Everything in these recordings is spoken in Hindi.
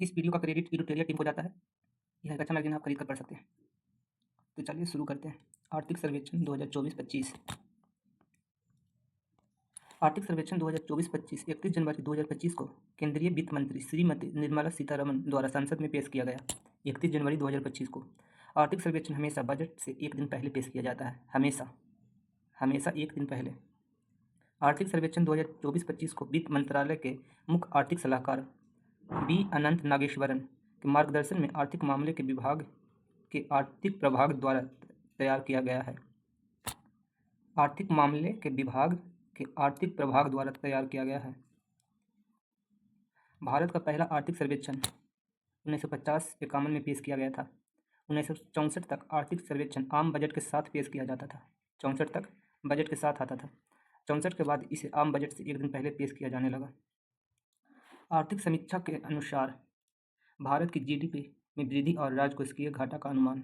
इस वीडियो का क्रेडिट इडुटेरिया टीम को जाता है। यह एक अच्छा मैगजीन आप खरीद कर पढ़ सकते हैं। तो चलिए शुरू करते हैं। आर्थिक सर्वेक्षण 2024-25। आर्थिक सर्वेक्षण 2024-25 31 जनवरी 2025 को केंद्रीय वित्त मंत्री श्रीमती निर्मला सीतारमण द्वारा संसद में पेश किया गया। 31 जनवरी 2025 को आर्थिक सर्वेक्षण हमेशा बजट से एक दिन पहले पेश किया जाता है। हमेशा एक दिन पहले। आर्थिक सर्वेक्षण 2024-25 को वित्त मंत्रालय के मुख्य आर्थिक सलाहकार बी अनंत नागेश्वरन के मार्गदर्शन में आर्थिक मामले के विभाग के आर्थिक प्रभाग द्वारा तैयार किया गया है। आर्थिक मामले के विभाग के आर्थिक प्रभाग द्वारा तैयार किया गया है। भारत का पहला आर्थिक सर्वेक्षण 1950-51 में पेश किया गया था। 1964 तक आर्थिक सर्वेक्षण आम बजट के साथ पेश किया जाता था। 64 तक बजट के साथ आता था। 64 के बाद इसे आम बजट से एक दिन पहले पेश किया जाने लगा। आर्थिक समीक्षा के अनुसार भारत की जीडीपी में वृद्धि और राजकोषीय घाटा का अनुमान।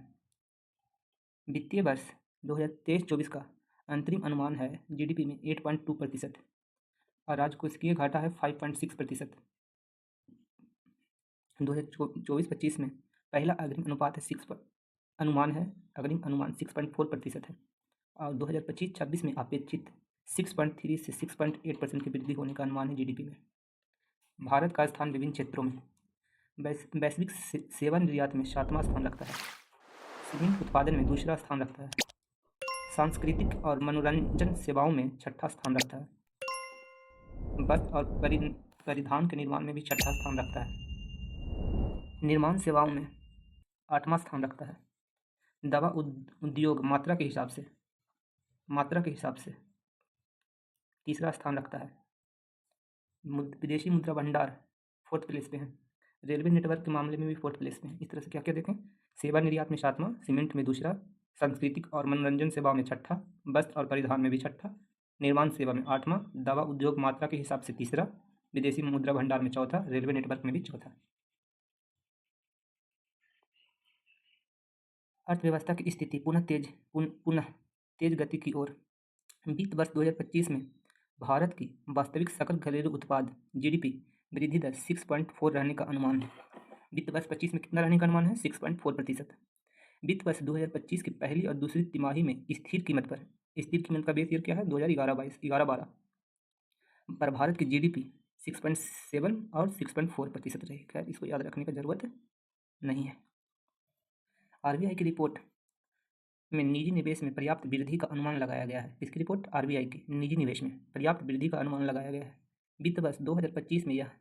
वित्तीय वर्ष 2023-24 का अंतरिम अनुमान है जीडीपी में 8.2% और राजकोषीय घाटा है 5.6%। 2024-25 में पहला अग्रिम अनुपात है अग्रिम अनुमान 6.4% है और 2025-26 में अपेक्षित 6.3 से 6.8% की वृद्धि होने का अनुमान है जीडीपी में। भारत का स्थान विभिन्न क्षेत्रों में वैश्विक सेवा निर्यात में 7वां स्थान रखता है। सीमेंट उत्पादन में दूसरा स्थान रखता है। सांस्कृतिक और मनोरंजन सेवाओं में 6ठा स्थान रखता है। वस्त्र और परिधान के निर्माण में भी 6ठा स्थान रखता है। निर्माण सेवाओं में 8वां स्थान रखता है। दवा उद्योग मात्रा के हिसाब से तीसरा स्थान रखता है। विदेशी मुद्रा भंडार 4th प्लेस पे है। रेलवे नेटवर्क के मामले में भी 4th प्लेस पे है। इस तरह से क्या क्या देखें, सेवा निर्यात में 7वां, सीमेंट में दूसरा, सांस्कृतिक और मनोरंजन सेवा में 6ठा, वस्त्र और परिधान में भी 6ठा, निर्माण सेवा में 8वां, दवा उद्योग मात्रा के हिसाब से तीसरा, विदेशी मुद्रा भंडार में 4था, रेलवे नेटवर्क में भी 4था। अर्थव्यवस्था की स्थिति पुनः तेज गति की ओर। वित्त वर्ष 2025 में भारत की वास्तविक सकल घरेलू उत्पाद जीडीपी वृद्धि दर 6.4 रहने का अनुमान है। वित्त वर्ष 25 में कितना रहने का अनुमान है? 6.4%। वित्त वर्ष 2025 की पहली और दूसरी तिमाही में स्थिर कीमत का बेस ईयर क्या है? 2011-12 पर भारत की जीडीपी 6.7 और 6.4% रही। खैर, इसको याद रखने की जरूरत नहीं है। आरबीआई की रिपोर्ट में निजी निवेश में पर्याप्त वृद्धि का अनुमान लगाया गया है। इसकी रिपोर्ट आरबीआई की निजी निवेश में पर्याप्त वृद्धि का अनुमान लगाया गया है। वित्त वर्ष 2025 में यह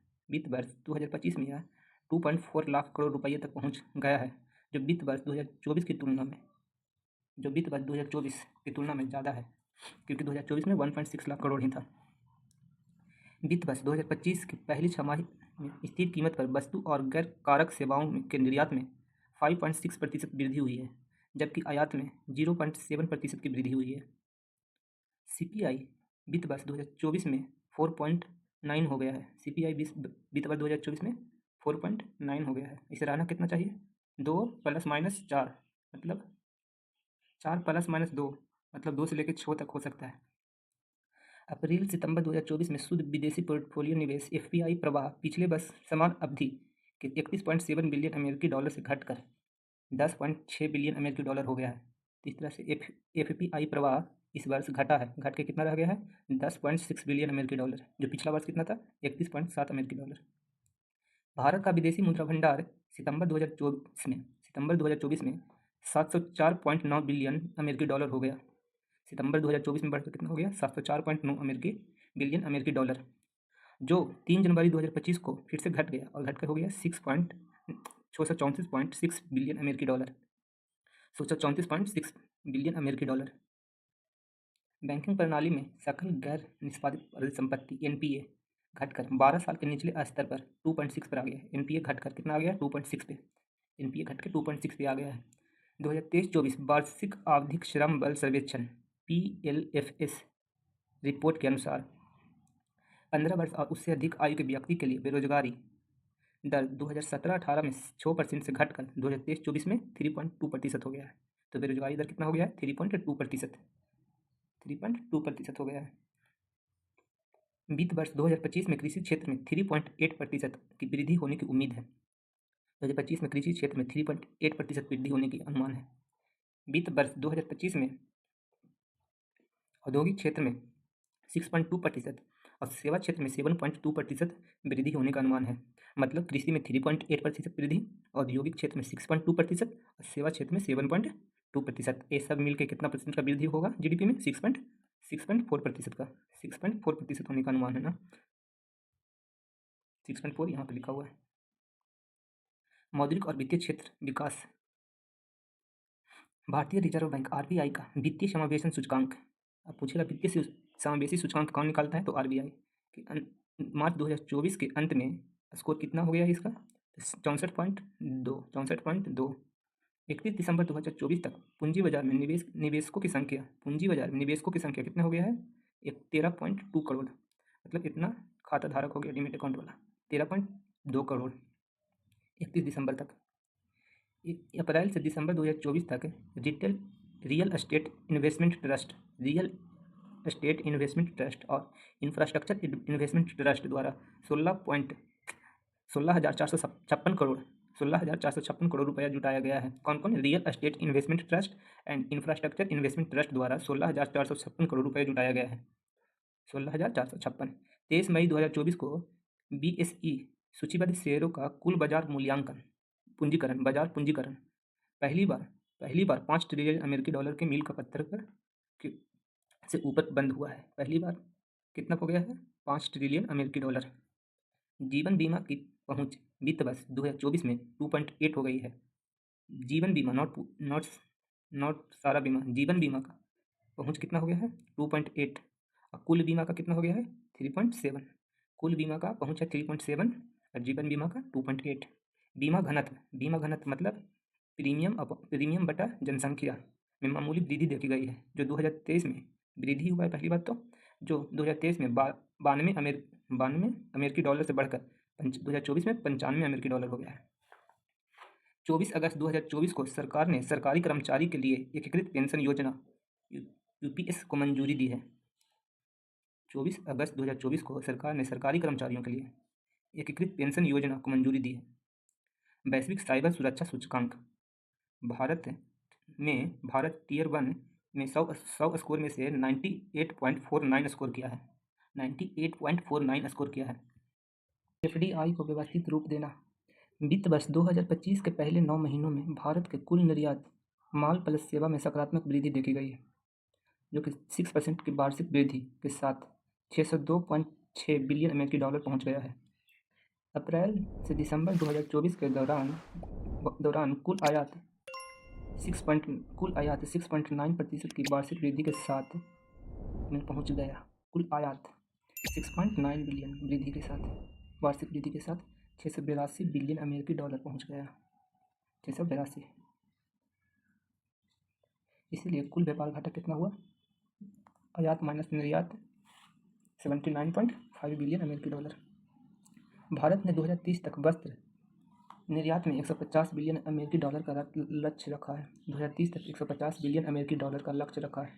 2.4 लाख करोड़ रुपये तक पहुंच गया है, जो वित्त वर्ष 2024 की तुलना में ज़्यादा है, क्योंकि 2024 में 1.6 लाख करोड़ ही था। वित्त वर्ष 2025 की पहली छमाही में स्थिर कीमत पर वस्तु और गैर कारक सेवाओं के निर्यात में 5.6% वृद्धि हुई है, जबकि आयात में 0.7% की वृद्धि हुई है। सीपीआई वित्त वर्ष 2024 में 4.9 हो गया है। सीपीआई वित्त वर्ष 2024 में 4.9 हो गया है। इसे रहना कितना चाहिए? 2 ± 4 मतलब 4 ± 2 मतलब 2 से लेकर 6 तक हो सकता है। अप्रैल सितंबर 2024 में शुद्ध विदेशी पोर्टफोलियो निवेश एफपीआई प्रवाह पिछले वर्ष समान अवधि के 31.7 बिलियन अमेरिकी डॉलर से घटकर 10.6 बिलियन अमेरिकी डॉलर हो गया है। इस तरह से एफपीआई प्रवाह इस वर्ष घट के कितना रह गया है? 10.6 बिलियन अमेरिकी डॉलर, जो पिछला वर्ष कितना था? 31.7 अमेरिकी डॉलर। भारत का विदेशी मुद्रा भंडार सितंबर 2024 में 704.9 बिलियन अमेरिकी डॉलर हो गया। सितंबर 2024 में बढ़कर कितना हो गया? 704.9 बिलियन अमेरिकी डॉलर, जो 3 जनवरी 2025 को फिर से घट गया और घटकर हो गया 634.6 बिलियन अमेरिकी डॉलर। 634.6 बिलियन अमेरिकी डॉलर। बैंकिंग प्रणाली में सकल गैर निष्पादित परिसंपत्ति एनपीए घटकर 12 साल के निचले स्तर पर 2.6 पर आ गया है। एनपीए घटकर कितना आ गया? 2.6 पे। एनपीए घटकर 2.6 पे आ गया है। 2023-24 वार्षिक आवधिक श्रम बल सर्वेक्षण PLFS रिपोर्ट के अनुसार 15 वर्ष और उससे अधिक आयु के व्यक्ति के लिए बेरोजगारी दर 2017-18 में 6% से घटकर 2023-24 में 3.2% हो गया है। तो बेरोजगारी दर कितना हो गया है? 3.2% हो गया है। वित्त वर्ष 2025 में कृषि क्षेत्र में 3.8% की वृद्धि होने की उम्मीद है। 2025 में कृषि क्षेत्र में 3.8% वृद्धि होने की अनुमान है। वित्त वर्ष 2025 में औद्योगिक क्षेत्र में 6.2% और सेवा क्षेत्र में 7.2% वृद्धि होने का अनुमान है। मतलब कृषि में 3.8% वृद्धि, औद्योगिक क्षेत्र में 6.2% और सेवा क्षेत्र में 7.2%। ये सब मिलकर कितना परसेंट का वृद्धि होगा जीडीपी में? 6.4% का। 6.4% होने का अनुमान है ना, 6.4 यहाँ पर लिखा हुआ है। मौद्रिक और वित्तीय क्षेत्र विकास। भारतीय रिजर्व बैंक आरबीआई का वित्तीय समावेशन सूचकांक, अब पूछेगा वित्तीय समावेशी सूचकांक कौन निकालता है, तो आरबीआई के मार्च 2024 के अंत में स्कोर कितना हो गया है इसका? 64.2। 31 दिसंबर 2024 तक पूंजी बाजार में निवेशकों की संख्या कितना हो गया है? 13.2 करोड़। मतलब इतना खाता धारक हो गया डीमेट अकाउंट वाला, 13.2 करोड़ 31 दिसंबर तक। अप्रैल से दिसंबर 2024 तक रियल एस्टेट इन्वेस्टमेंट ट्रस्ट और इंफ्रास्ट्रक्चर इन्वेस्टमेंट ट्रस्ट द्वारा 16,456 करोड़ रुपया जुटाया गया है। कौन कौन? Real estate investment trust and infrastructure investment trust द्वारा 16,456 करोड़ रुपया जुटाया गया है। 16,456। 23 मई 2024 को BSE सूचीबद्ध शेयरों का कुल बाजार मूल्यांकन बाजार पूंजीकरण पहली बार 5 ट्रिलियन अमेरिकी डॉलर के मील का पत्थर से ऊपर बंद हुआ है। पहली बार कितना हो गया है? 5 ट्रिलियन अमेरिकी डॉलर। जीवन बीमा की पहुंच वित्त वर्ष 2024 में 2.8 हो गई है। जीवन बीमा, नॉट सारा बीमा, जीवन बीमा का पहुंच कितना हो गया है? 2.8। और कुल बीमा का कितना हो गया है? 3.7। कुल बीमा का पहुंच है 3.7 और जीवन बीमा का 2.8। बीमा घनत्व मतलब प्रीमियम बटा जनसंख्या में मामूली वृद्धि देखी गई है, जो 2023 में वृद्धि हुआ है। पहली बात तो जो 2023 में 92 अमेरिकी डॉलर से बढ़कर 2024 में 95 अमेरिकी डॉलर हो गया है। 24 अगस्त 2024 को सरकार ने सरकारी कर्मचारी के लिए एकीकृत पेंशन योजना यूपीएस को मंजूरी दी है। 24 अगस्त 2024 को सरकार ने सरकारी कर्मचारियों के लिए एकीकृत पेंशन योजना को मंजूरी दी है। वैश्विक साइबर सुरक्षा सूचकांक। भारत टियर 1 में 100 स्कोर में से 98.49 स्कोर किया है। 98.49 स्कोर किया है। एफडीआई को व्यवस्थित रूप देना। वित्त वर्ष 2025 के पहले 9 महीनों में भारत के कुल निर्यात माल प्लस सेवा में सकारात्मक वृद्धि देखी गई है, जो कि 6% की वार्षिक वृद्धि के साथ 602.6 बिलियन अमेरिकी डॉलर पहुंच गया है। अप्रैल से दिसंबर 2024 के दौरान कुल आयात 6.9% की वार्षिक वृद्धि के साथ में पहुंच गया। कुल आयात 6.9 बिलियन वृद्धि के साथ वार्षिक वृद्धि के साथ 682 बिलियन अमेरिकी डॉलर पहुंच गया। 682। इसीलिए कुल व्यापार घाटा कितना हुआ? आयात माइनस निर्यात 79.5 बिलियन अमेरिकी डॉलर। भारत ने 2030 तक वस्त्र निर्यात में 150 बिलियन अमेरिकी डॉलर का लक्ष्य रखा है। 2030 तक 150 बिलियन अमेरिकी डॉलर का लक्ष्य रखा है।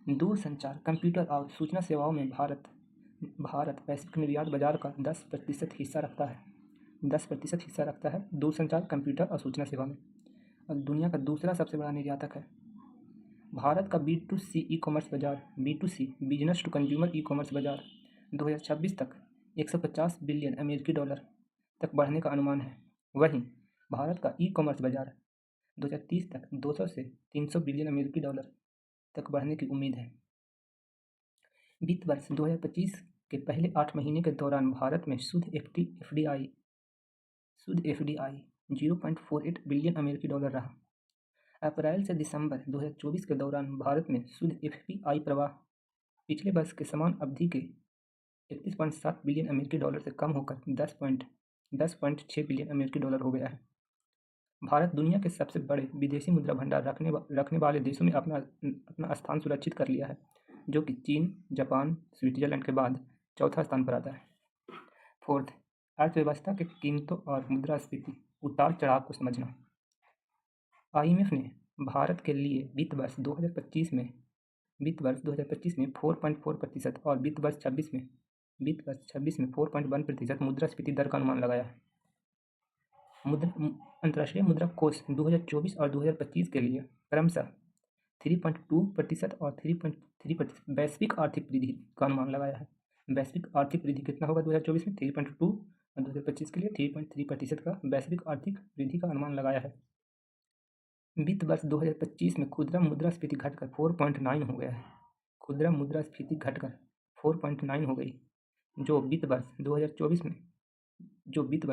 दूरसंचार, कंप्यूटर और सूचना सेवाओं में भारत वैश्विक निर्यात बाजार का 10% हिस्सा रखता है। 10% हिस्सा रखता है दूरसंचार, कंप्यूटर और सूचना सेवा में, और दुनिया का दूसरा सबसे बड़ा निर्यातक है। भारत का B2C ई कॉमर्स बाजार, B2C business to consumer e commerce बाजार 2026 तक 150 बिलियन अमेरिकी डॉलर तक बढ़ने का अनुमान है। वहीं भारत का ई कॉमर्स बाजार 2030 तक 200 से 300 बिलियन अमेरिकी डॉलर तक बढ़ने की उम्मीद है। वित्त वर्ष 2025 के पहले 8 महीने के दौरान भारत में शुद्ध एफडीआई 0.48 बिलियन अमेरिकी डॉलर रहा। अप्रैल से दिसंबर 2024 के दौरान भारत में शुद्ध एफपीआई प्रवाह पिछले वर्ष के समान अवधि के 31.7 बिलियन अमेरिकी डॉलर से कम होकर 10.6 बिलियन अमेरिकी डॉलर हो गया है। भारत दुनिया के सबसे बड़े विदेशी मुद्रा भंडार रखने वाले देशों में अपना स्थान सुरक्षित कर लिया है, जो कि चीन, जापान, स्विट्जरलैंड के बाद चौथा स्थान पर आता है। फोर्थ, अर्थव्यवस्था के कीमतों और मुद्रास्फीति उतार चढ़ाव को समझना। IMF ने भारत के लिए वित्त वर्ष 2025 में 4.4% और वित्त वर्ष 26 में 4.1% मुद्रास्फीति दर का अनुमान लगाया है। अंतर्राष्ट्रीय मुद्रा कोष 2024 और 2025 के लिए क्रमशः 3.2% और 3.3% वैश्विक आर्थिक वृद्धि का अनुमान लगाया है। वैश्विक आर्थिक वृद्धि कितना होगा 2024 में? 3.2 और 2025 के लिए 3.3% का वैश्विक आर्थिक वृद्धि का अनुमान लगाया है। वित्त वर्ष 2025 में खुदरा मुद्रास्फीति घटकर 4.9 हो गया है। खुदरा मुद्रास्फीति घटकर 4.9 हो गई, जो वित्त वर्ष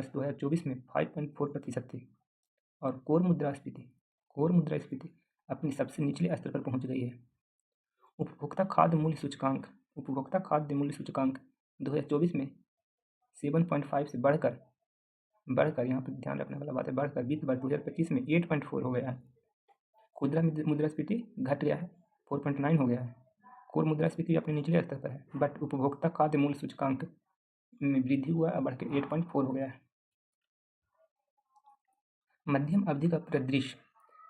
2024 में 5.4% थी। और कोर मुद्रास्फीति अपनी सबसे निचले स्तर पर पहुंच गई है। उपभोक्ता खाद्य मूल्य सूचकांक 2024 में 7.5 से बढ़कर यहाँ पर ध्यान रखने वाला बात है, बढ़कर वित्त वर्ष 2025 में 8.4 हो गया है। खुदरा मुद्रास्फीति घट गया है, 4.9 हो गया है। कोर मुद्रास्फीति अपने निचले स्तर पर है, बट उपभोक्ता खाद्य मूल्य सूचकांक में वृद्धि हुआ है, बढ़ के 8.4 हो गया है। मध्यम अवधि का परिदृश्य,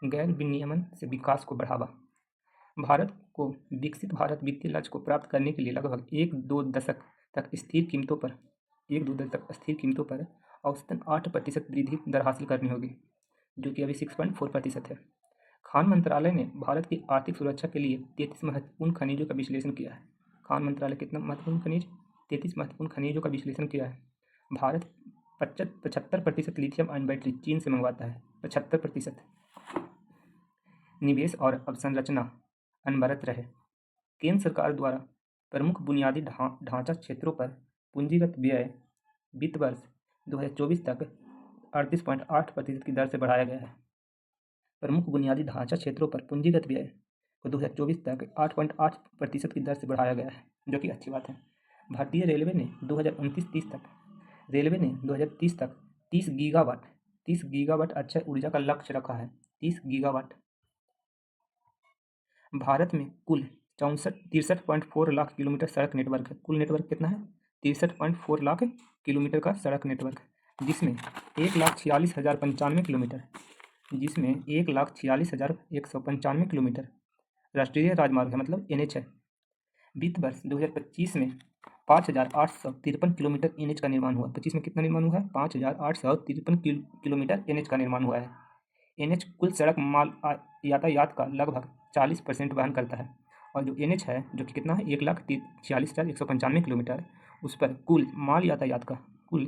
गैर विनियमन से विकास को बढ़ावा। भारत को विकसित भारत वित्तीय लक्ष्य को प्राप्त करने के लिए लगभग 1-2 दशक तक स्थिर कीमतों पर औसतन 8% वृद्धि दर हासिल करनी होगी, जो कि अभी 6.4% है। खान मंत्रालय ने भारत की आर्थिक सुरक्षा के लिए 33 महत्वपूर्ण खनिजों का विश्लेषण किया है। खान मंत्रालय कितना महत्वपूर्ण खनिज? 33 महत्वपूर्ण खनिजों का विश्लेषण किया है। भारत 75% लिथियम आयन बैटरी चीन से मंगवाता है। 75%। निवेश और अवसंरचना अनवरत रहे। केंद्र सरकार द्वारा प्रमुख बुनियादी ढांचा क्षेत्रों पर पूंजीगत व्यय वित्त वर्ष 2024 तक 38.8% की दर से बढ़ाया गया है। प्रमुख बुनियादी ढांचा क्षेत्रों पर पूंजीगत व्यय को 2024 तक 8.8% की दर से बढ़ाया गया है, जो कि अच्छी बात है। भारतीय रेलवे ने 2029-30 तक 30 गीगावाट अक्षय ऊर्जा का लक्ष्य रखा है। 30 गीगावाट। भारत में कुल 63.4 लाख किलोमीटर सड़क नेटवर्क है। कुल नेटवर्क कितना है? 63.4 लाख किलोमीटर का सड़क नेटवर्क, जिसमें 1,46,095 किलोमीटर राष्ट्रीय राजमार्ग है, मतलब NH है। वित्त वर्ष 2025 में 5,853 किलोमीटर NH का निर्माण हुआ। 25 में कितना निर्माण हुआ है? 5,853 किलोमीटर NH का निर्माण हुआ है। NH कुल सड़क माल यातायात का लगभग 40% वहन करता है, और जो NH है, जो कि कितना है? 1,46,195 किलोमीटर, उस पर कुल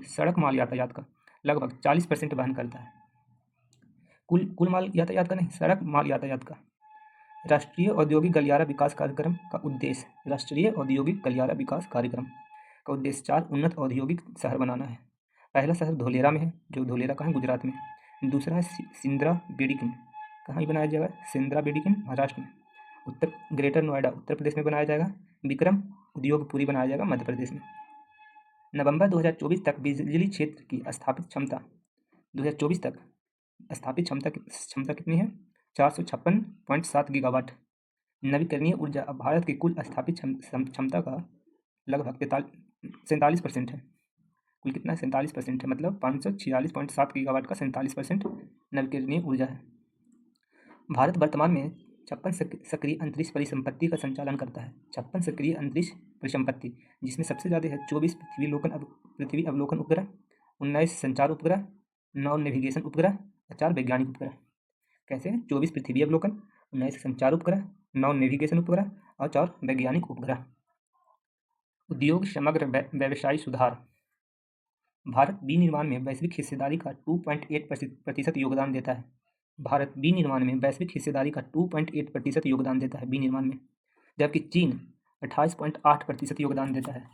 सड़क माल यातायात का लगभग 40% वहन करता है। कुल माल यातायात का नहीं, सड़क माल यातायात का। राष्ट्रीय औद्योगिक गलियारा विकास कार्यक्रम का उद्देश्य 4 उन्नत औद्योगिक शहर बनाना है। पहला शहर धोलेरा में है, जो धोलेरा कहाँ है? गुजरात में। दूसरा है सिंद्रा बेडिकिन, कहाँ बनाया जाएगा? सिंद्रा बेडिकिन, महाराष्ट्र में। ग्रेटर नोएडा उत्तर प्रदेश में बनाया जाएगा। विक्रम उद्योगपुरी बनाया जाएगा मध्य प्रदेश में। नवंबर 2024 तक बिजली क्षेत्र की स्थापित क्षमता 2024 तक स्थापित क्षमता कितनी है? 456.7 गीगावाट। नवीकरणीय ऊर्जा अब भारत की कुल स्थापित क्षमता का लगभग 47% है। कुल कितना है? 47% है, मतलब 546.7 गीगावाट का 47% नवीकरणीय ऊर्जा है। भारत वर्तमान में 56 सक्रिय अंतरिक्ष परिसंपत्ति का संचालन करता है। 56 सक्रिय अंतरिक्ष परिसंपत्ति, जिसमें सबसे ज़्यादा है 24 पृथ्वी अवलोकन उपग्रह, 19 संचार उपग्रह, 9 नेविगेशन उपग्रह और 4 वैज्ञानिक उपग्रह। कैसे? 24 पृथ्वी अवलोकन, 19 संचार उपग्रह, 9 नेविगेशन उपग्रह और 4 वैज्ञानिक उपग्रह। उद्योग समग्र व्यवसायी सुधार। भारत विनिर्माण में वैश्विक हिस्सेदारी का 2.8% योगदान देता है। भारत विनिर्माण में वैश्विक हिस्सेदारी का 2.8% योगदान देता है विनिर्माण में, जबकि चीन 28.8% योगदान देता है।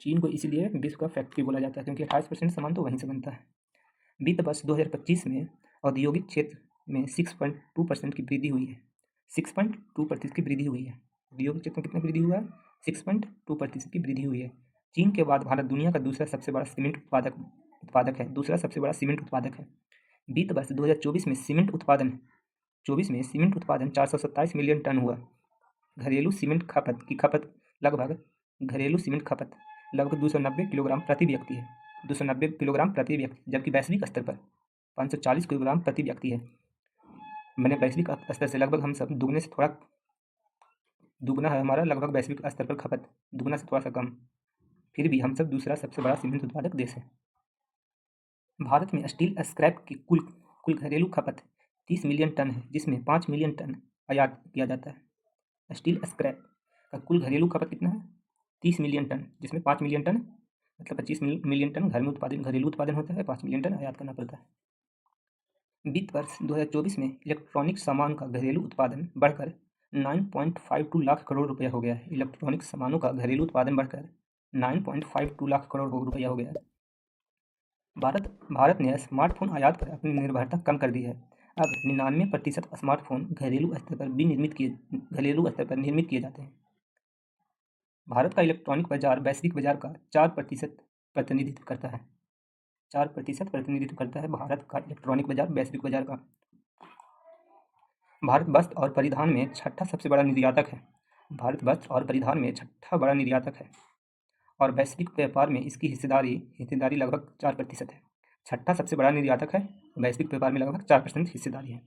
चीन को इसलिए विश्व का फैक्ट्री बोला जाता है, क्योंकि 28% सामान तो वहीं से बनता है। वित्त वर्ष 2025 में औद्योगिक क्षेत्र में 6.2% की वृद्धि हुई है। 6.2% की वृद्धि हुई है। औद्योगिक क्षेत्र में कितना वृद्धि हुआ है? 6.2% की वृद्धि हुई है। चीन के बाद भारत दुनिया का दूसरा सबसे बड़ा सीमेंट उत्पादक है। वित्त वर्ष 2024 में सीमेंट उत्पादन 427 मिलियन टन हुआ। घरेलू सीमेंट खपत लगभग 290 किलोग्राम प्रति व्यक्ति है। 290 किलोग्राम प्रति व्यक्ति, जबकि वैश्विक स्तर पर 540 किलोग्राम प्रति व्यक्ति है। मैंने वैश्विक स्तर से लगभग हम सब दुगने से थोड़ा दुगना है हमारा लगभग वैश्विक स्तर पर खपत, दुगना से थोड़ा सा कम। फिर भी हम सब दूसरा सबसे बड़ा सीमेंट उत्पादक देश है। भारत में स्टील स्क्रैप की कुल घरेलू खपत 30 मिलियन टन है, जिसमें 5 मिलियन टन आयात किया जाता है। स्टील स्क्रैप का कुल घरेलू खपत कितना है? 30 मिलियन टन, जिसमें 5 मिलियन टन मतलब 25 मिलियन टन घरेलू उत्पादन होता है, 5 मिलियन टन आयात करना पड़ता है। वित्त वर्ष 2024 में इलेक्ट्रॉनिक सामान का घरेलू उत्पादन बढ़कर 9.52 लाख करोड़ रुपया हो गया है। इलेक्ट्रॉनिक सामानों का घरेलू उत्पादन बढ़कर 9.52 लाख करोड़ रुपया हो गया है। भारत ने स्मार्टफोन आयात पर अपनी निर्भरता कम कर दी है। अब 99% स्मार्टफोन घरेलू स्तर पर निर्मित किए जाते हैं। भारत का इलेक्ट्रॉनिक बाजार वैश्विक बाजार का 4% प्रतिनिधित्व करता है। 4% प्रतिनिधित्व करता है भारत का इलेक्ट्रॉनिक बाजार वैश्विक बाजार का। भारत वस्त्र और परिधान में छठा सबसे बड़ा निर्यातक है। भारत वस्त्र और परिधान में छठा बड़ा निर्यातक है और वैश्विक व्यापार में इसकी हिस्सेदारी लगभग 4% है। छठा सबसे बड़ा निर्यातक है, वैश्विक व्यापार में लगभग 4% हिस्सेदारी है।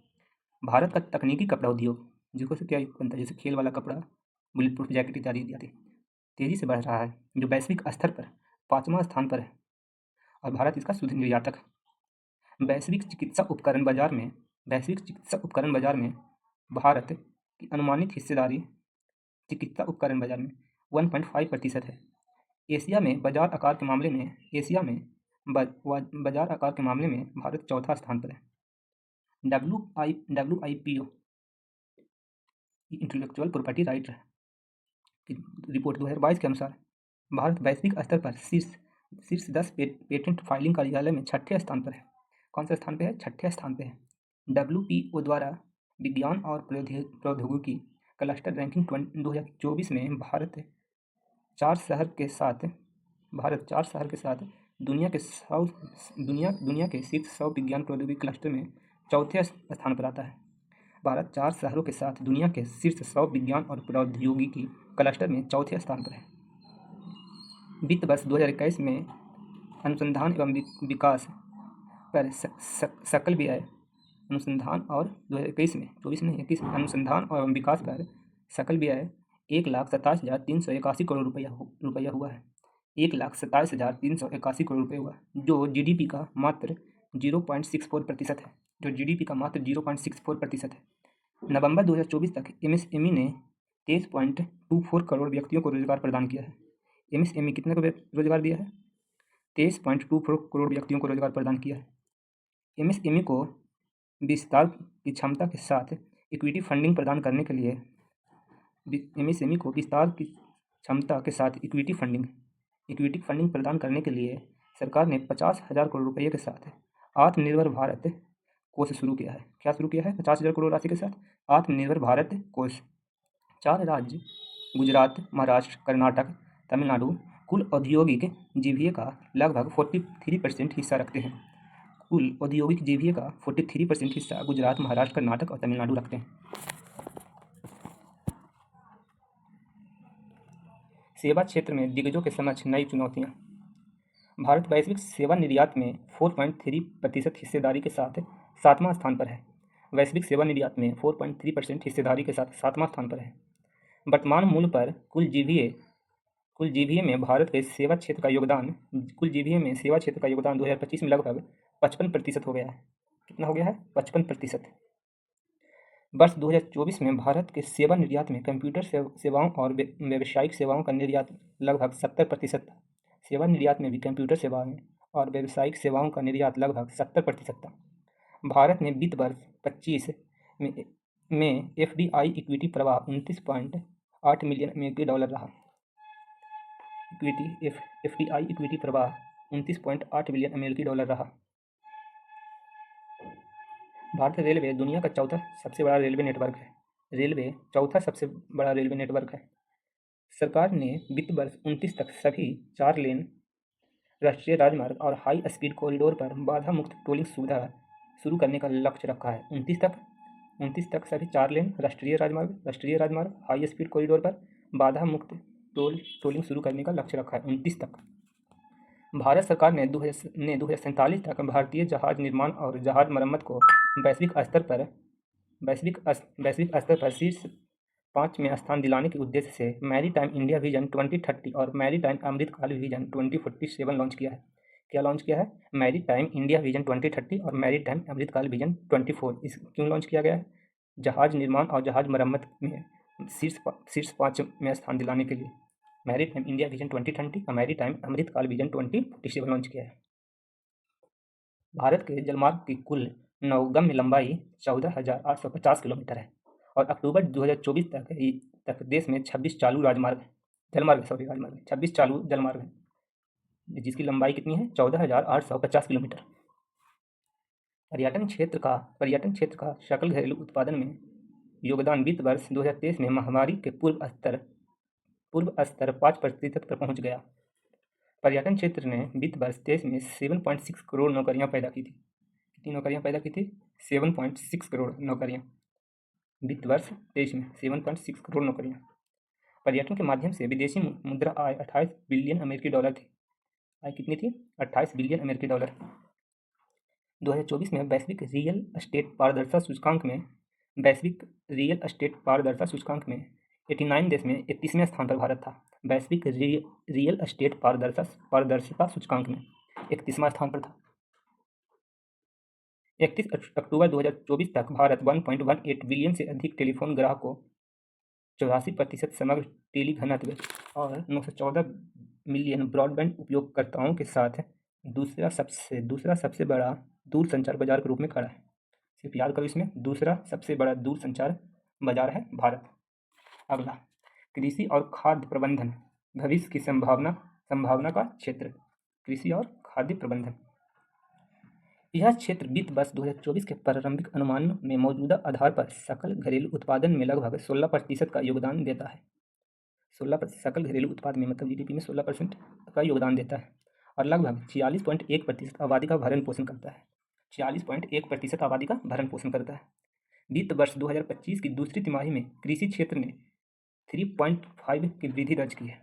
भारत का तकनीकी कपड़ा उद्योग, जिसको से क्या बनता है, जैसे खेल वाला कपड़ा, बुलेट प्रूफ जैकेट इत्यादि तेजी से बढ़ रहा है, जो वैश्विक स्तर पर 5वां स्थान पर है और भारत इसका शुद्ध निर्यातक है। वैश्विक चिकित्सा उपकरण बाजार में भारत की अनुमानित हिस्सेदारी चिकित्सा उपकरण बाजार में 1.5% है। एशिया में बाजार आकार के मामले में भारत चौथा स्थान पर है। WIPO इंटेलेक्चुअल प्रॉपर्टी राइट की रिपोर्ट 2022 के अनुसार भारत वैश्विक स्तर पर शीर्ष 10 पेटेंट फाइलिंग कार्यालय में छठे स्थान पर है। कौन सा स्थान पे है? छठे स्थान पे है। WPO द्वारा विज्ञान और प्रौद्योगिकी क्लस्टर रैंकिंग 2024 में भारत 4 शहर के साथ दुनिया के शीर्ष 100 विज्ञान प्रौद्योगिकी क्लस्टर में चौथे स्थान पर आता है। भारत 4 शहरों के साथ दुनिया के शीर्ष 100 विज्ञान और प्रौद्योगिकी क्लस्टर में चौथे स्थान पर है। वित्त वर्ष 2021 में अनुसंधान एवं विकास पर सकल व्यय अनुसंधान और 2021 में 24 में 21 में अनुसंधान एवं विकास पर सकल व्यय 1,27,381 करोड़ रुपया हुआ है। 1,27,381 करोड़ रुपये हुआ, जो जीडीपी का मात्र 0.64% है। नवंबर 2024 तक MSME ने 23.24 करोड़ व्यक्तियों को रोजगार प्रदान किया है। MSME कितने को रोजगार दिया है? 23.24 करोड़ व्यक्तियों को रोजगार प्रदान किया है। MSME को विस्तार की क्षमता के साथ इक्विटी फंडिंग प्रदान करने के लिए सरकार ने 50,000 करोड़ रुपये के साथ आत्मनिर्भर भारत कोष शुरू किया है। क्या शुरू किया है? 50,000 करोड़ राशि के साथ आत्मनिर्भर भारत कोष। 4 राज्य गुजरात, महाराष्ट्र, कर्नाटक, तमिलनाडु कुल औद्योगिक जीवीए का लगभग 43% हिस्सा रखते हैं। कुल औद्योगिक जीवीए का 43% हिस्सा गुजरात, महाराष्ट्र, कर्नाटक और तमिलनाडु रखते हैं। सेवा क्षेत्र में दिग्गजों के समक्ष नई चुनौतियां। भारत वैश्विक सेवा निर्यात में 4.3% हिस्सेदारी के साथ 7वां स्थान पर है। वैश्विक सेवा निर्यात में 4.3% हिस्सेदारी के साथ 7वां स्थान पर है। वर्तमान मूल्य पर कुल जीवीए में भारत के सेवा क्षेत्र का योगदान 2025 में लगभग 55% हो गया है। कितना हो गया है? 55%। वर्ष 2024 में भारत के सेवा निर्यात में कंप्यूटर सेवाओं और व्यावसायिक सेवाओं का निर्यात लगभग 70% था। सेवा निर्यात में भी कंप्यूटर सेवाएं और व्यावसायिक सेवाओं का निर्यात लगभग 70% था। भारत ने वित्त वर्ष 25 में FDI इक्विटी प्रवाह 29.8 मिलियन अमेरिकी डॉलर रहा। FDI इक्विटी प्रवाह 29.8 मिलियन अमेरिकी डॉलर रहा। भारतीय रेलवे दुनिया का चौथा सबसे बड़ा रेलवे नेटवर्क है। सरकार ने वित्त वर्ष 29 तक सभी 4 लेन राष्ट्रीय राजमार्ग और हाई स्पीड कॉरिडोर पर बाधा मुक्त टोलिंग सुविधा शुरू करने का लक्ष्य रखा है। 29 तक सभी 4 लेन राष्ट्रीय राजमार्ग हाई स्पीड कॉरिडोर पर बाधा मुक्त टोलिंग शुरू करने का लक्ष्य रखा है 29 तक। भारत सरकार ने 2047 तक भारतीय जहाज निर्माण और जहाज मरम्मत को वैश्विक स्तर पर शीर्ष 5 में स्थान दिलाने के उद्देश्य से मैरीटाइम इंडिया विजन 2030 और मैरीटाइम अमृतकाल विजन 2047 लॉन्च किया है। क्या लॉन्च किया है? मैरी टाइम इंडिया विजन 2030 और मैरी टाइम अमृतकाल विजन 24। इस क्यों लॉन्च किया गया है? जहाज निर्माण और जहाज मरम्मत में शीर्ष 5 में स्थान दिलाने के लिए मैरी टाइम इंडिया विजन 2030 और मैरी टाइम अमृतकाल विजन 2047 लॉन्च किया है। भारत के जलमार्ग की कुल नौगम्य लंबाई 14,850 किलोमीटर है और अक्टूबर 2024 तक देश में 26 चालू जलमार्ग 26 चालू जलमार्ग हैं, जिसकी लंबाई कितनी है? 14,850 किलोमीटर। पर्यटन क्षेत्र का सकल घरेलू उत्पादन में योगदान वित्त वर्ष 2023 में महामारी के पूर्व स्तर 5% पर पहुंच गया। पर्यटन क्षेत्र ने वित्त वर्ष 23 में 7.6 करोड़ नौकरियां पैदा की थी। कितनी नौकरियां पैदा की थी? 7.6 करोड़ नौकरियां। वित्त वर्ष 23 में 7.6 करोड़ नौकरियां। पर्यटन के माध्यम से विदेशी मुद्रा आय 28 बिलियन अमेरिकी डॉलर थी। आय कितनी थी? 28 बिलियन अमेरिकी डॉलर। 2024 में वैश्विक रियल एस्टेट पारदर्शिता सूचकांक में 89 देश में 31वें स्थान पर भारत था। वैश्विक रियल एस्टेट पारदर्शिता सूचकांक में 31वां स्थान पर था। 31 अक्टूबर 2024 तक भारत 1.18 बिलियन से अधिक टेलीफोन ग्राहकों, 84% समग्र टेली घनत्व और 914 मिलियन ब्रॉडबैंड उपयोगकर्ताओं के साथ दूसरा सबसे बड़ा दूरसंचार बाजार के रूप में खड़ा है। सिर्फ याद करो, इसमें दूसरा सबसे बड़ा दूरसंचार बाजार है भारत। अगला, कृषि और खाद्य प्रबंधन, भविष्य की संभावना का क्षेत्र। कृषि और खाद्य प्रबंधन, यह क्षेत्र वित्त वर्ष 2024 के प्रारंभिक अनुमानों में मौजूदा आधार पर सकल घरेलू उत्पादन में लगभग 16% का योगदान देता है। 16% सकल घरेलू उत्पाद में, मतलब जीडीपी में 16% का योगदान देता है और लगभग 46.1% आबादी का भरण पोषण करता है। 46.1% आबादी का भरण पोषण करता है। वित्त वर्ष 2025 की दूसरी तिमाही में कृषि क्षेत्र ने 3.5 की वृद्धि दर्ज की है।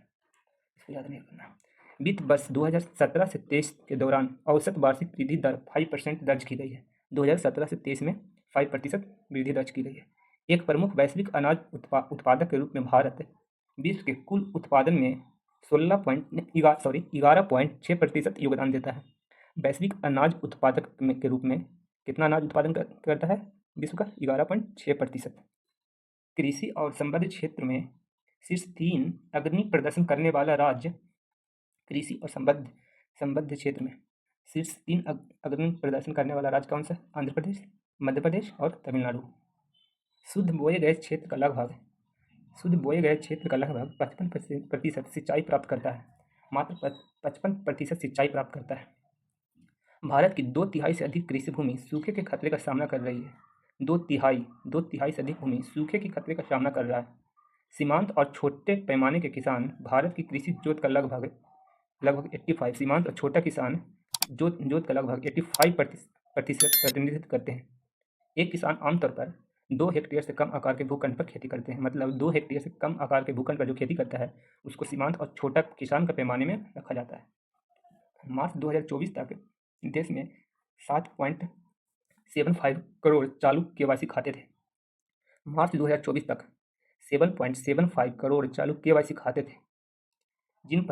इसको याद नहीं करना। वित्त वर्ष 2017 से 23 के दौरान औसत वार्षिक वृद्धि दर 5% दर्ज की गई है। 2017 से 23 में 5% वृद्धि दर्ज की गई है। एक प्रमुख वैश्विक अनाज उत्पादक के रूप में भारत विश्व के कुल उत्पादन में 11.6% योगदान देता है। वैश्विक अनाज उत्पादक के रूप में कितना अनाज उत्पादन करता है विश्व का? 11.6%। कृषि और संबद्ध क्षेत्र में शीर्ष 3 अग्रणी प्रदर्शन करने वाला राज्य, कृषि और संबद्ध क्षेत्र में शीर्ष 3 अग्रणी प्रदर्शन करने वाला राज्य कौन सा? आंध्र प्रदेश, मध्य प्रदेश और तमिलनाडु। शुद्ध बोए गए क्षेत्र का लगभग 55% सिंचाई प्राप्त करता है। मात्र 55% सिंचाई प्राप्त करता है। भारत की 2/3 से अधिक कृषि भूमि सूखे के खतरे का सामना कर रही है। 2/3 से अधिक भूमि सूखे के खतरे का सामना कर रहा है। सीमांत और छोटे पैमाने के किसान भारत की कृषि जोत का लगभग 85, सीमांत और छोटा किसान जोत का लगभग 85% प्रतिनिधित्व करते हैं। एक किसान आमतौर पर 2 हेक्टेयर से कम आकार के भूखंड पर खेती करते हैं। मतलब 2 हेक्टेयर से कम आकार के भूखंड पर जो खेती करता है उसको सीमांत और छोटा किसान का पैमाने में रखा जाता है। मार्च 2024 तक देश में 7.75 करोड़ चालू केवाईसी खाते थे। मार्च 2024 तक 7.75 करोड़ चालू केवाईसी खाते थे, जिन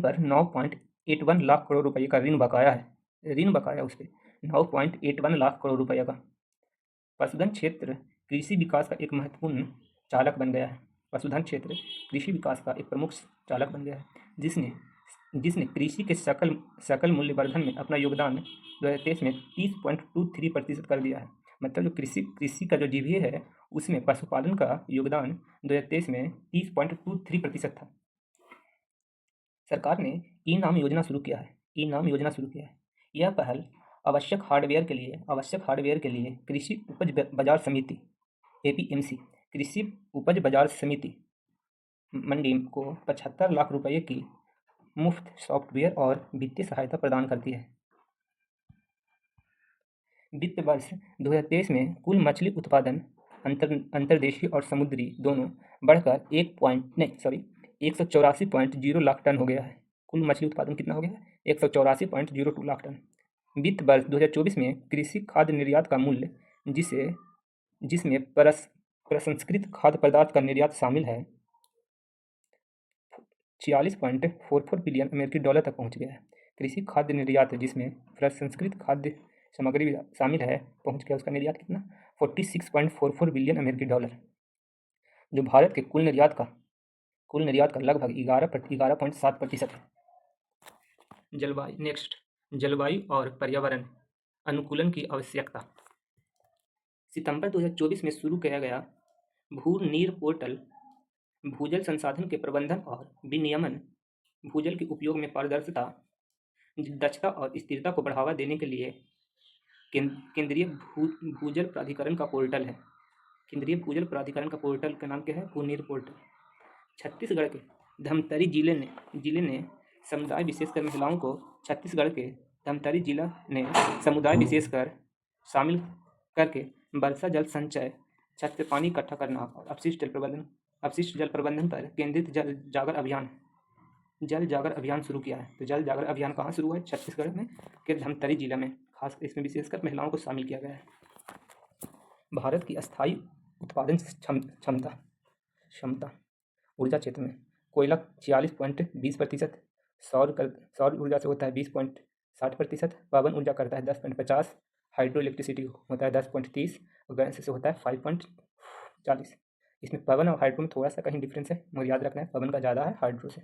पर 9.81 लाख करोड़ रुपये का ऋण बकाया है। उस पर 9.81 लाख करोड़ रुपये का। पशुधन क्षेत्र कृषि विकास का एक महत्वपूर्ण चालक बन गया है। पशुधन क्षेत्र कृषि विकास का एक प्रमुख चालक बन गया है, जिसने कृषि के सकल मूल्यवर्धन में अपना योगदान 2023 में 30.23% कर दिया है। मतलब जो कृषि का जो जीडीपी है उसमें पशुपालन का योगदान 2023 में 30.23% था। सरकार ने ई नाम योजना शुरू किया है। यह पहल आवश्यक हार्डवेयर के लिए कृषि उपज बाजार समिति APMC कृषि उपज बाजार समिति मंडी को 75 लाख रुपये की मुफ्त सॉफ्टवेयर और वित्तीय सहायता प्रदान करती है। वित्त वर्ष 2023 में कुल मछली उत्पादन अंतर्देशीय और समुद्री दोनों बढ़कर 184.02 लाख टन हो गया है। कुल मछली उत्पादन कितना हो गया? 184.02 लाख टन। वित्त वर्ष 2024 में कृषि खाद्य निर्यात का मूल्य, जिसमें प्रसंस्कृत खाद्य पदार्थ का निर्यात शामिल है, 46.44 बिलियन अमेरिकी डॉलर तक पहुंच गया है। कृषि खाद्य निर्यात जिसमें प्रसंस्कृत खाद्य सामग्री भी शामिल है पहुंच गया उसका निर्यात कितना 46.44 बिलियन अमेरिकी डॉलर, जो भारत के कुल निर्यात का लगभग 11.7% है। जलवायु और पर्यावरण अनुकूलन की आवश्यकता। सितंबर 2024 में शुरू किया गया भू-नीर पोर्टल भूजल संसाधन के प्रबंधन और विनियमन, भूजल के उपयोग में पारदर्शिता, दक्षता और स्थिरता को बढ़ावा देने के लिए केंद्रीय भूजल प्राधिकरण का पोर्टल है। केंद्रीय भूजल प्राधिकरण का पोर्टल का नाम क्या है? भू-नीर पोर्टल। छत्तीसगढ़ के धमतरी जिले ने समुदाय विशेषकर महिलाओं को छत्तीसगढ़ के धमतरी जिला ने समुदाय विशेषकर शामिल करके वर्षा जल संचय, छत पे पानी इकट्ठा करना और अपशिष्ट जल प्रबंधन पर केंद्रित जल जागर अभियान शुरू किया है। तो जल जागर अभियान कहाँ शुरू हुआ है? छत्तीसगढ़ में के धमतरी जिला में, खास इसमें विशेषकर महिलाओं को शामिल किया गया है। भारत की अस्थायी उत्पादन क्षमता ऊर्जा क्षेत्र में कोयला 46.20%, सौर ऊर्जा से होता है 20.60%, पवन ऊर्जा करता है 10.50, हाइड्रो इलेक्ट्रिसिटी होता है 10.30 और गैस से होता है 5.40। इसमें पवन और हाइड्रो में थोड़ा सा कहीं डिफरेंस है, मुझे याद रखना है, पवन का ज़्यादा है हाइड्रो से।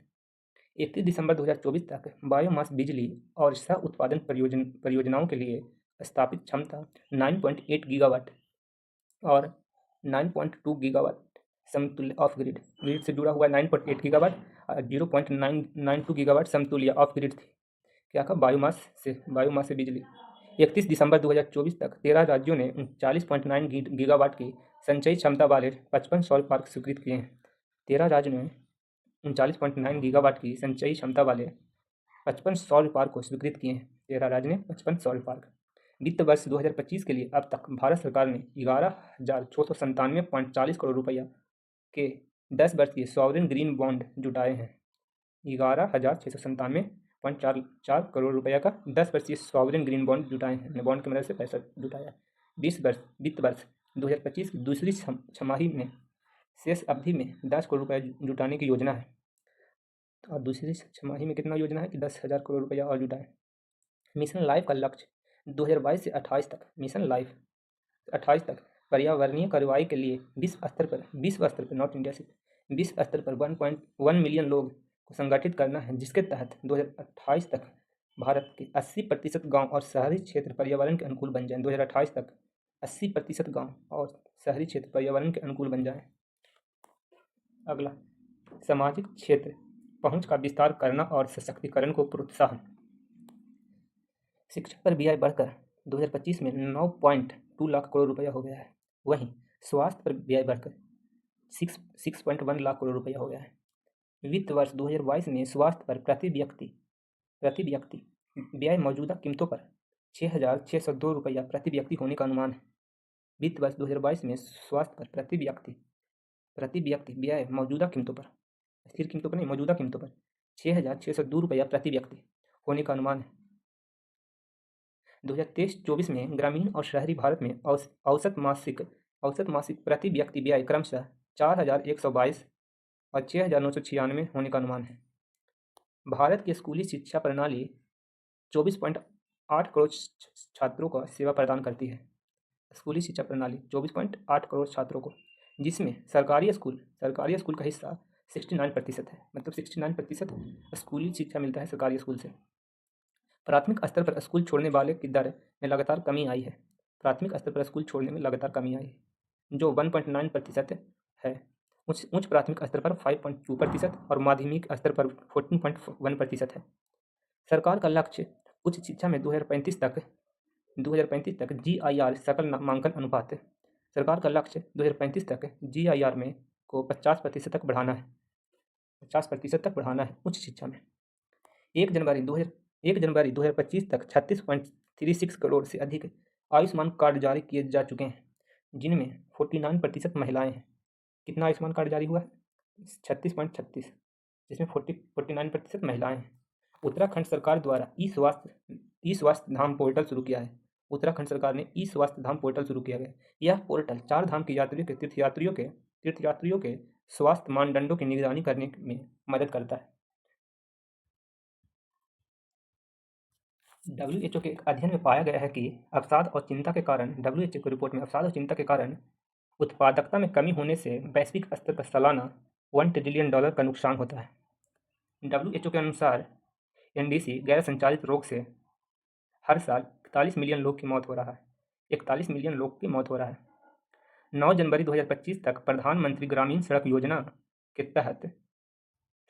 31 दिसंबर 2024 तक बायोमास बिजली और सह उत्पादन परियोजनाओं के लिए स्थापित क्षमता 9.8 गीगावाट और 9.2 गीगावाट समतुल्य ऑफ ग्रिड से जुड़ा हुआ 9.8 गीगावाट और 0.992 गीगावाट समतुल्य ऑफ ग्रिड थी। क्या कहा? बायोमास से बिजली। 31 दिसंबर 2024 तक 13 राज्यों ने 39.9 गीगावाट की संचयी क्षमता वाले 55 सौर पार्क स्वीकृत किए हैं। 13 राज्यों ने 39.9 गीगावाट की संचयी क्षमता वाले 55 सौर पार्क को स्वीकृत किए हैं। 13 राज्य ने 55 सौर पार्क। वित्त वर्ष 2025 के लिए अब तक भारत सरकार ने 11,697.40 करोड़ रुपया के 10 वर्षीय सॉवरेन ग्रीन बॉन्ड जुटाए हैं। 11,697.44 करोड़ रुपया का 10 वर्षीय सॉवरेन ग्रीन बॉन्ड जुटाए हैं। हमने बॉन्ड की मदद से पैसा जुटाया। वित्त वर्ष 2025 की दूसरी छमाही में शेष अवधि में 10 करोड़ रुपया जुटाने की योजना है। और दूसरी छमाही में कितना योजना है कि 10,000 करोड़ रुपया और जुटाए। मिशन लाइफ का लक्ष्य 2022 से 28 तक पर्यावरणीय कार्रवाई के लिए विश्व स्तर पर नॉर्थ इंडिया से विश्व स्तर पर 1.1 मिलियन लोग को संगठित करना है, जिसके तहत 2028 तक भारत के 80% गांव और शहरी क्षेत्र पर्यावरण के अनुकूल बन जाएं। 2028 तक 80% गांव और शहरी क्षेत्र पर्यावरण के अनुकूल बन जाएं। अगला, सामाजिक क्षेत्र पहुंच का विस्तार करना और सशक्तिकरण को प्रोत्साहन। शिक्षा पर व्यय बढ़कर 2025 में 9.2 लाख करोड़ रुपया हो गया है। वहीं स्वास्थ्य पर व्यय बढ़कर 6.1 लाख करोड़ रुपया हो गया है। वित्त वर्ष 2022 में स्वास्थ्य पर प्रति व्यक्ति व्यय मौजूदा कीमतों पर 6,602 रुपया प्रति व्यक्ति होने का अनुमान है। वित्त वर्ष 2022 में स्वास्थ्य पर प्रति व्यक्ति व्यय मौजूदा कीमतों पर, स्थिर कीमतों पर नहीं, मौजूदा कीमतों पर 6,602 रुपया प्रति व्यक्ति होने का अनुमान है। 2023-24 में ग्रामीण और शहरी भारत में औसत मासिक प्रति व्यक्ति व्यय क्रमशः 4,122 और 6,996 होने का अनुमान है। भारत की स्कूली शिक्षा प्रणाली 24.8 करोड़ छात्रों को सेवा प्रदान करती है। स्कूली शिक्षा प्रणाली 24.8 करोड़ छात्रों को, जिसमें सरकारी स्कूल का हिस्सा 69% है। मतलब 69% स्कूली शिक्षा मिलता है सरकारी स्कूल से। प्राथमिक स्तर पर स्कूल छोड़ने वाले की दर में लगातार कमी आई है। प्राथमिक स्तर पर स्कूल छोड़ने में लगातार कमी आई है, जो 1.9% है। उच्च प्राथमिक स्तर पर 5.2% और माध्यमिक स्तर पर 14.1% है। सरकार का लक्ष्य उच्च शिक्षा में 2035 तक GIR सकल नामांकन अनुपात। सरकार का लक्ष्य 2035 तक GIR में को 50% तक बढ़ाना है। 50% तक बढ़ाना है उच्च शिक्षा में। 1 जनवरी 2025 तक 36.36 करोड़ से अधिक आयुष्मान कार्ड जारी किए जा चुके हैं, जिनमें 49% महिलाएं हैं। कितना आयुष्मान कार्ड जारी हुआ है? 36.36, जिसमें 49% महिलाएं हैं। उत्तराखंड सरकार द्वारा ई स्वास्थ्य धाम पोर्टल शुरू किया है। उत्तराखंड सरकार ने ई स्वास्थ्य धाम पोर्टल शुरू किया है। यह पोर्टल 4 धाम के तीर्थयात्रियों के स्वास्थ्य मानदंडों की निगरानी करने में मदद करता है। WHO के एक अध्ययन में पाया गया है कि अवसाद और चिंता के कारण WHO की रिपोर्ट में अवसाद और चिंता के कारण उत्पादकता में कमी होने से वैश्विक स्तर पर सालाना $1 ट्रिलियन का नुकसान होता है। WHO के अनुसार एनडीसी गैर संचालित रोग से हर साल 41 मिलियन लोग की मौत हो रहा है। 41 मिलियन लोग की मौत हो रहा है। 9 जनवरी 2025 तक प्रधानमंत्री ग्रामीण सड़क योजना के तहत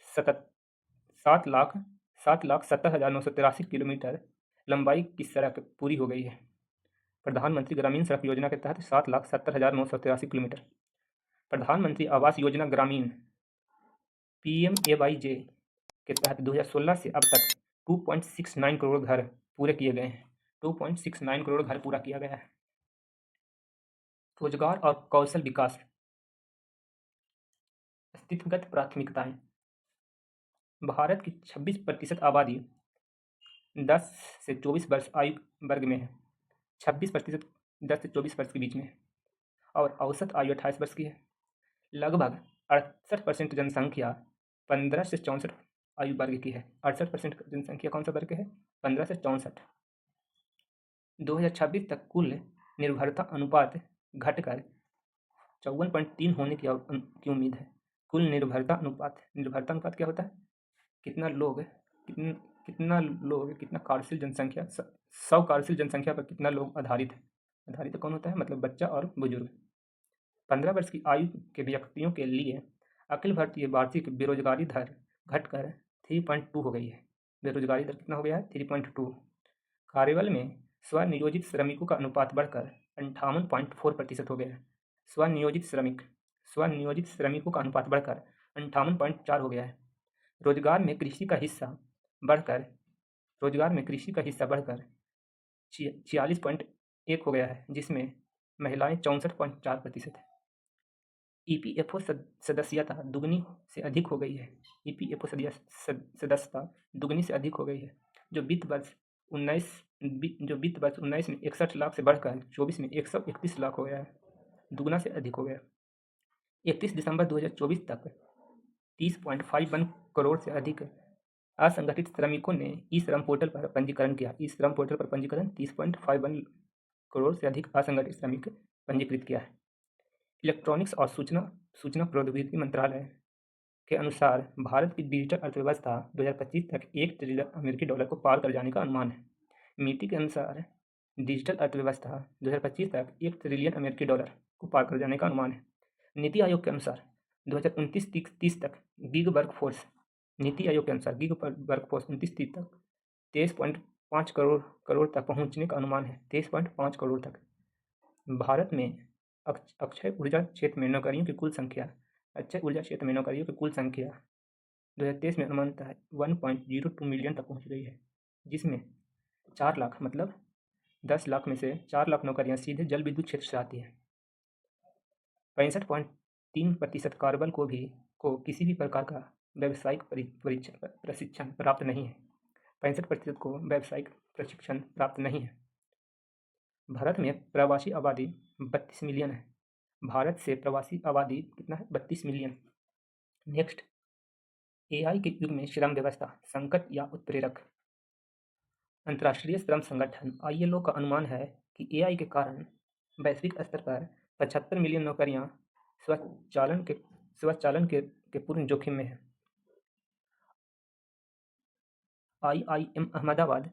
7,70,983 किलोमीटर लंबाई की सड़क पूरी हो गई है। प्रधानमंत्री ग्रामीण सड़क योजना के तहत 7,70,983 किलोमीटर। प्रधानमंत्री आवास योजना ग्रामीण PMAYJ के तहत 2016 से अब तक 2.69 करोड़ घर पूरे किए गए हैं। 2.69 करोड़ घर पूरा किया गया है। रोजगार और कौशल विकास। स्थितिगत प्राथमिकताएं। भारत की 26% आबादी 10 से 24 वर्ष आयु वर्ग में है। 26% 10 से 24 वर्ष के बीच में है और औसत आयु 28 वर्ष की है। लगभग 68% जनसंख्या 15 से 64 आयु वर्ग की है। 68% जनसंख्या कौन सा वर्ग है? 15 से 64। 2026 तक कुल निर्भरता अनुपात घटकर 54.3 होने की उम्मीद है। कुल निर्भरता अनुपात क्या होता है? कितना कार्यशील जनसंख्या 100 कार्यशील जनसंख्या पर कितना लोग आधारित है। आधारित कौन होता है? मतलब बच्चा और बुजुर्ग। 15 वर्ष की आयु के व्यक्तियों के लिए अखिल भारतीय वार्षिक बेरोजगारी दर घटकर 3.2 हो गई है। बेरोजगारी दर कितना हो गया है? 3.2। कार्यबल में स्वनियोजित श्रमिकों का अनुपात बढ़कर 58.4% हो गया है। स्वनियोजित श्रमिकों का अनुपात बढ़कर 58.4 हो गया है। रोजगार में कृषि का हिस्सा बढ़कर 46.1 हो गया है, जिसमें महिलाएं 64.4% है। EPFO सदस्यता दुगनी से अधिक हो गई है। EPFO सदस्यता दुगनी से अधिक हो गई है, जो वित्त वर्ष 19 में 61 लाख से बढ़कर 24 में 131 लाख हो गया है। दुगना से अधिक हो गया। 31 दिसंबर 2024 तक 30.51 करोड़ से अधिक असंगठित श्रमिकों ने ई श्रम पोर्टल पर पंजीकरण किया। ई श्रम पोर्टल पर पंजीकरण 30.51 करोड़ से अधिक असंगठित श्रमिक पंजीकृत किया है। इलेक्ट्रॉनिक्स और सूचना प्रौद्योगिकी मंत्रालय के अनुसार भारत की डिजिटल अर्थव्यवस्था 2025 तक $1 ट्रिलियन को पार कर जाने का अनुमान है। मीटी के अनुसार डिजिटल अर्थव्यवस्था 2025 तक $1 ट्रिलियन को पार कर जाने का अनुमान है। नीति आयोग के अनुसार 2029-30 तक गिग वर्कफोर्स 29-30 तक 23.5 करोड़ तक पहुंचने का अनुमान है। 23.5 करोड़ तक। भारत में अक्षय ऊर्जा क्षेत्र में नौकरियों की कुल संख्या 2023 में अनुमानतः 1.02 मिलियन तक पहुंच गई है, जिसमें 4 लाख मतलब 10 लाख में से 4 लाख नौकरियां सीधे जल विद्युत क्षेत्र से आती हैं। 65.3% कार्यबल को किसी भी प्रकार का व्यावसायिक प्रशिक्षण प्राप्त नहीं है। 65% को व्यावसायिक प्रशिक्षण प्राप्त नहीं है। भारत में प्रवासी आबादी 32 मिलियन है। भारत से प्रवासी आबादी कितना है? 32 मिलियन। नेक्स्ट, AI के युग में श्रम व्यवस्था संकट या उत्प्रेरक। अंतर्राष्ट्रीय श्रम संगठन ILO का अनुमान है कि AI के कारण वैश्विक स्तर पर 75 मिलियन नौकरियां स्वचालन के पूर्ण जोखिम में है। IIM अहमदाबाद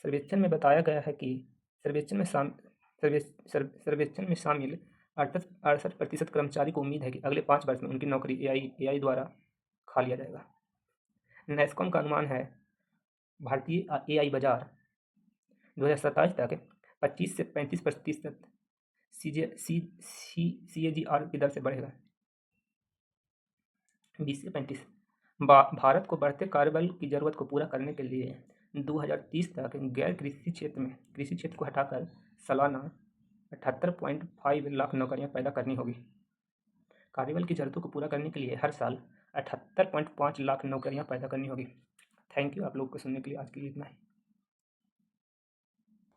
सर्वेक्षण में बताया गया है कि सर्वेक्षण में शामिल 68% कर्मचारी को उम्मीद है कि अगले 5 वर्ष में उनकी नौकरी AI द्वारा खा लिया जाएगा। NASSCOM का अनुमान है भारतीय AI बाजार 2027 तक 25 से 35% CAGR की दर से बढ़ेगा। 20 से 35। भारत को बढ़ते कार्यबल की जरूरत को पूरा करने के लिए 2030 तक गैर कृषि क्षेत्र को हटाकर सालाना 78.5 लाख नौकरियां पैदा करनी होगी। कार्यबल की जरूरतों को पूरा करने के लिए हर साल 78.5 लाख नौकरियां पैदा करनी होगी। थैंक यू आप लोग को सुनने के लिए। आज के लिए इतना ही।